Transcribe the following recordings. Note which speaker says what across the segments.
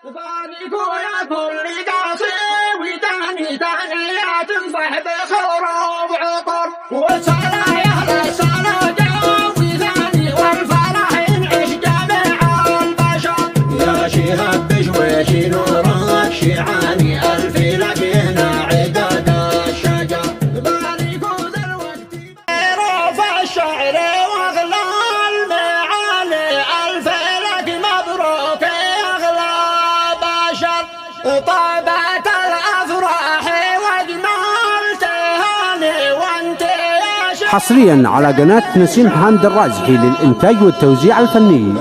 Speaker 1: وباركوا يا كل قاصي وتاني لا تنصح بخروب عطر وصلاة يا اهل الصلاة وثاني والفرح ينعش جميع البشر.
Speaker 2: يا شهاب بشويش نورك شيعاني الف لك هنا عداد الشجر.
Speaker 1: باركوا ذا الوقت رفع الشعر واغلى المعالي الف لك مبروك يا اغلى بشر. طابت الافراح واجمل تهاني وانت يا شهاب
Speaker 3: حصريا على قناة نسيم حامد الرازحي للإنتاج والتوزيع الفني.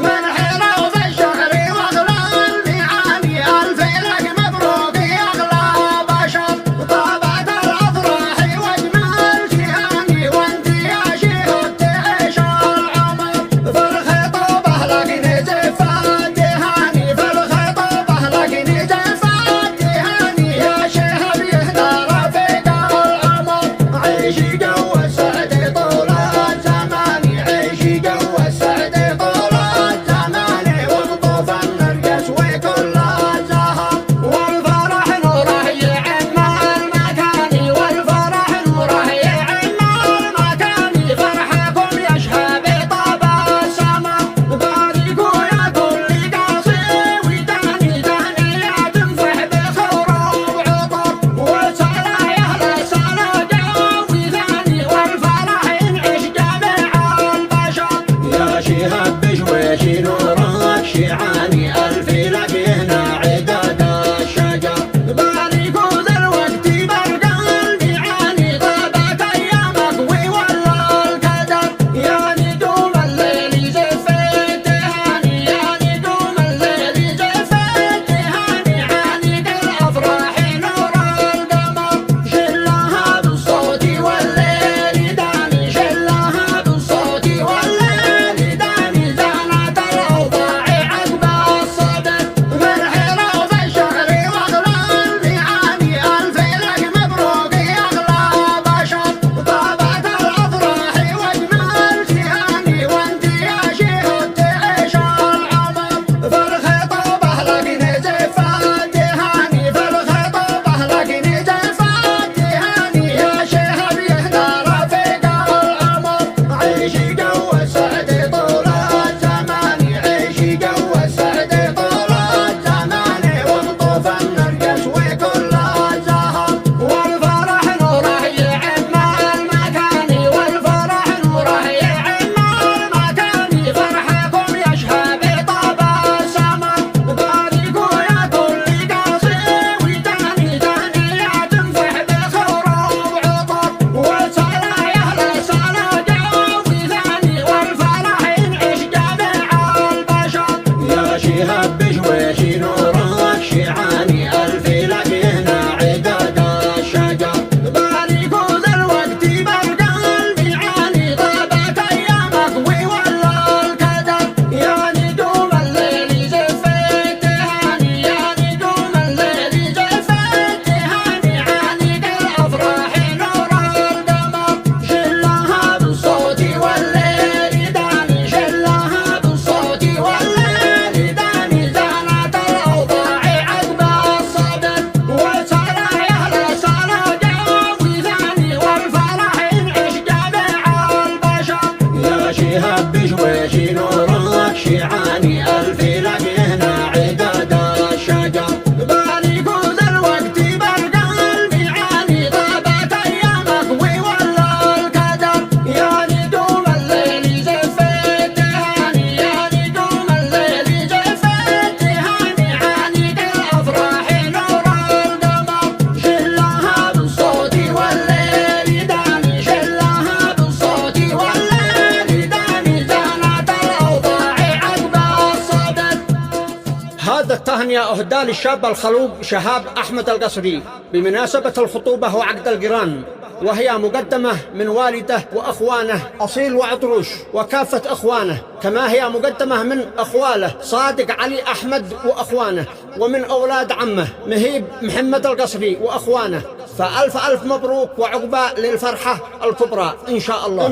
Speaker 2: شهاب بشويش نورك شيعاني الف لك هنا عداد الشجر.
Speaker 1: باركوا ذا الوقت برقى المعاني طابت ايامك وولى القدر. يا نجوم الليل زفت تهاني يا نجوم الليل زفت تهاني عانق الافراح نور القمر. شلها بالصوت والليل داني شلها بالصوت والليل داني زانت الاوضاع عقب الصدر. مرحله وفي الشهر واغلى المعاني الف لك مبروك يا اغلى بشر. طابت الافراح واجمل تهاني وانت يا شهود تعيش العمر. فالخطابه لك نزفت تهاني فالخطابه لك نزفت تهاني يا شهاب يهدى رفيق العمر. عيشي جو السعد طول الزمان عيشي جو السعد طول الزمان وانطف النرجس وكل الزهر. والفرح نوره يعم المكان والفرح نوره يعم المكان. فرحكم يشهى بطاب السمر. باركوا يا كل قاصي وتاني لا تنفح بخروب عطر وصلاة يا اهل الصلاة وثاني والفرح ينعش جميع البشر.
Speaker 2: يا شهاب بشويش نورك شيعاني الف لك هنا عداد الشجر.
Speaker 1: باركوا ذا الوقت برقى المعاني طابت ايامك وولى القدر. يا نجوم الليل زفت تهاني يا نجوم الليل زفت تهاني عانق الافراح نور القمر. شلها بالصوت والليل داني شلها بالصوت والليل داني زانت الاوضاع عقب الصدر. وصلاة يا اهل الصلاة وثاني والفرح ينعش جميع البشر.
Speaker 2: يا شهاب بشويش نورك شيعاني الف لك هنا عداد الشجر.
Speaker 1: باركوا ذا الوقت برقى المعاني طابت ايامك وولى القدر. يا نجوم الليل زفت تهاني يا نجوم الليل زفت تهاني عانق الافراح نور القمر. شلها بالصوت والليل داني شلها بالصوت والليل داني زانت الاوضاع عقب الصدر.
Speaker 4: هذا التهنئة أهدى للشاب الخلوق شهاب أحمد القصري بمناسبة الخطوبة وعقد القران، وهي مقدمة من والده وأخوانه أصيل وعطروش وكافة أخوانه، كما هي مقدمة من أخواله صادق علي أحمد وأخوانه، ومن أولاد عمه مهيب محمد القصري وأخوانه. فألف ألف مبروك وعقبى للفرحة الكبرى إن شاء الله.